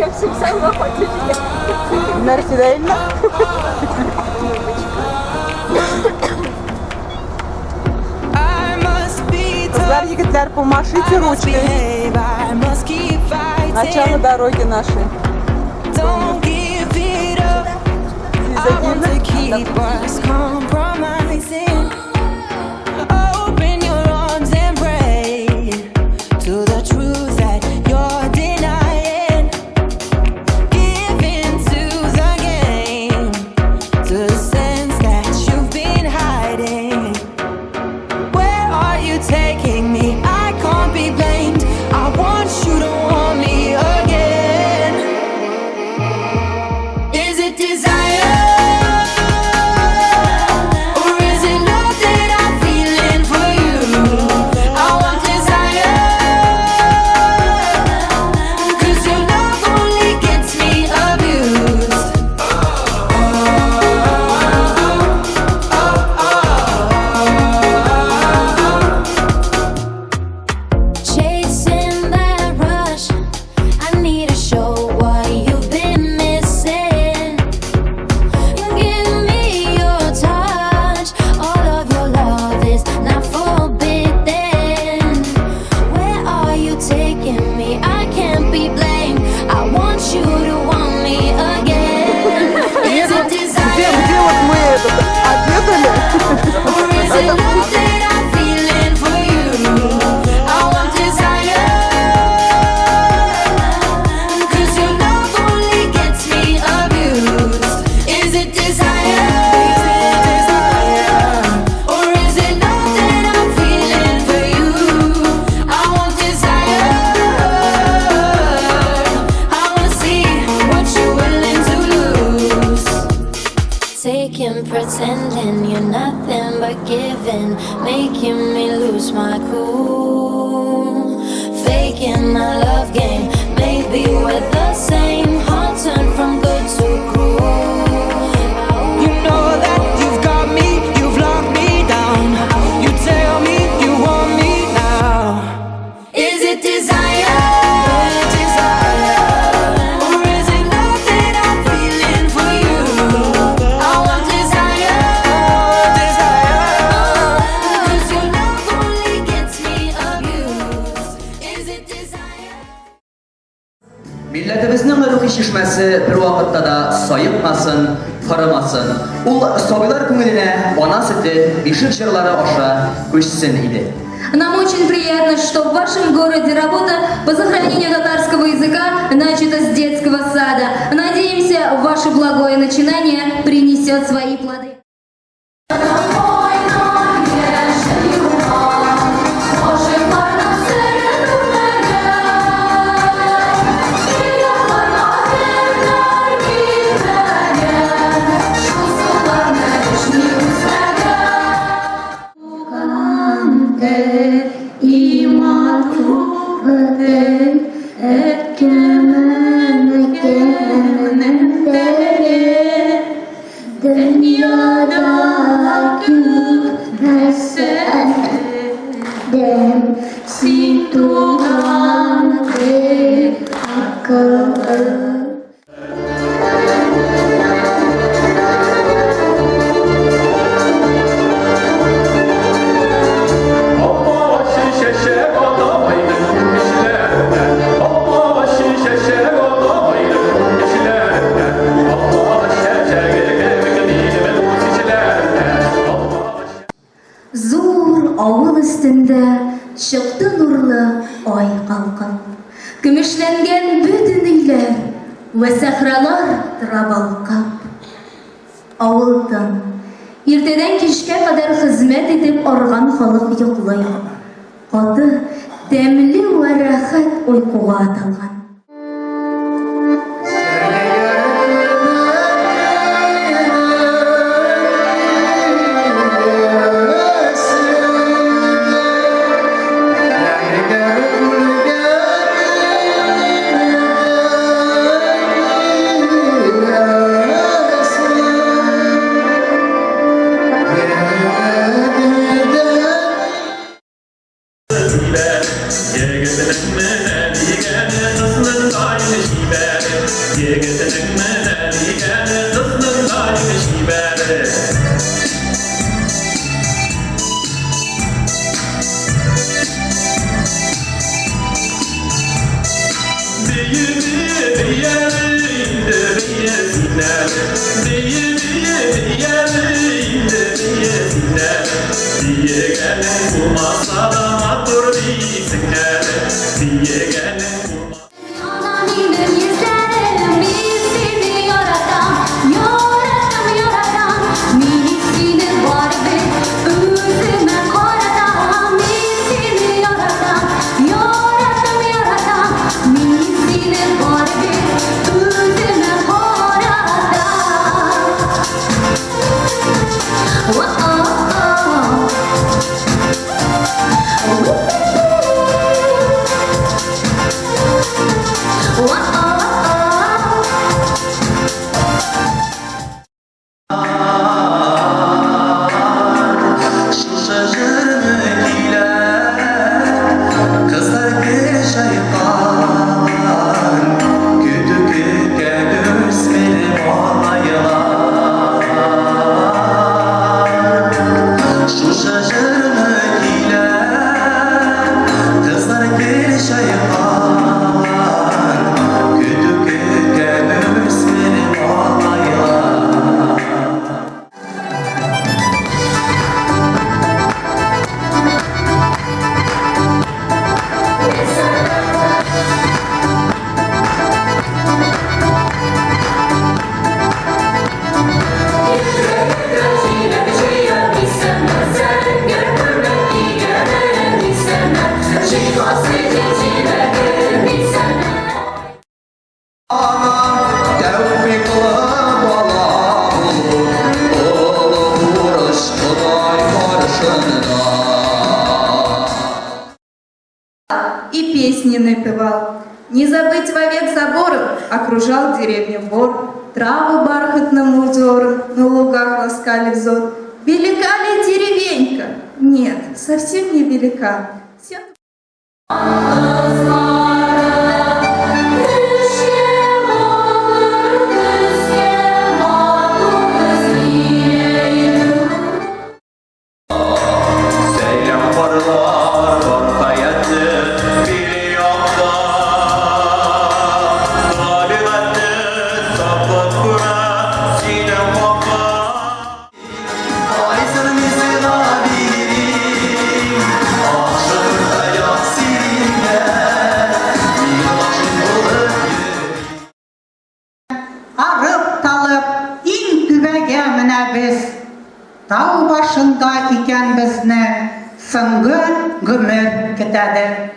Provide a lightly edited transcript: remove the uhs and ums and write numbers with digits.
Hepsi güzel ama fakir. Neresi değil mi? Кызлар, егетлер, помашите ручкой. Начало дороги нашей. Open your arms and pray to the truth that you're denying. Give in to the game, to the sense that you've been hiding. Where are you taking me? I can't be blamed. I want you to want me again. Is it desire? Or is it love that I'm feeling for you? I want desire, 'cause your love only gets me abused. Chasing that rush, I need to show what you've been missing. Give me your touch, all of your love is not forbidden. Where are you taking me? I can't be blamed. I want you to want me again. Is it Где desire? вот мы обедали? Or is it love that I'm feeling for you? I want desire, 'cause your love only gets me abused. Is it desire? Or is it love that I'm feeling for you? I want desire. I wanna see what you're willing to lose. Taking, pretending you're nothing but giving, making me lose my cool. Faking my love game, maybe we're the same. Heart turned from good to cruel. You know that you've got me, you've locked me down. You tell me you want me now. Is it desire? Or is it love that I'm feeling for you? I want desire, 'cause your love only gets me abused. Is it desire? Milletimizning ruhiy şişmesi bir vaqtda da sayıqmasın, qaramasın. Ул sobilar ko'ngiline ona süti, bishir shirlari osha ko'chsin edi. Нам очень приятно, что в вашем городе работа по сохранению татарского языка начата с детского сада. Надеемся, ваше благое начинание принесет свои плоды. Зур авыл üstünde çıktı nurlu ay kalkıp. Gümüşlengen bütün iller ve sahralar tıra balkap. Avıldan erteden kişke kadar hizmet edip organ halık yoklayan. Kadı demli ve rahat uykuğa atalgan. Yeğenim Diyegenin bulmasa da matur değilsin hele. Diyegenin bulmasa Benim yüzlerim birisini yaratan, yaratan Birisini var ve özüme karatan Birisini yaratan Birisini var ve özüme karatan Oh, oh, oh. Şuşacırını giler, kızlar bir şeytan. Kütük göğüslerim olaylar. Şuşacırını giler, kızlar bir şeytan. Kütük göğüslerim olaylar. И песни напевал. Не забыть вовек забором окружал деревню вор. Травы бархатным узором на лугах ласкали взор. Велика ли деревенька? Нет, совсем не велика. Все Seylem varlar ortayatı biri yokta. Galibatı sapık buna sinem kokla. Aysırımızın abilirim, aşırda yok seninle. Bir başın olur Arıp talıp in tüvege mine biz. Tağ başında iken bizne sıngın gümür kitedi.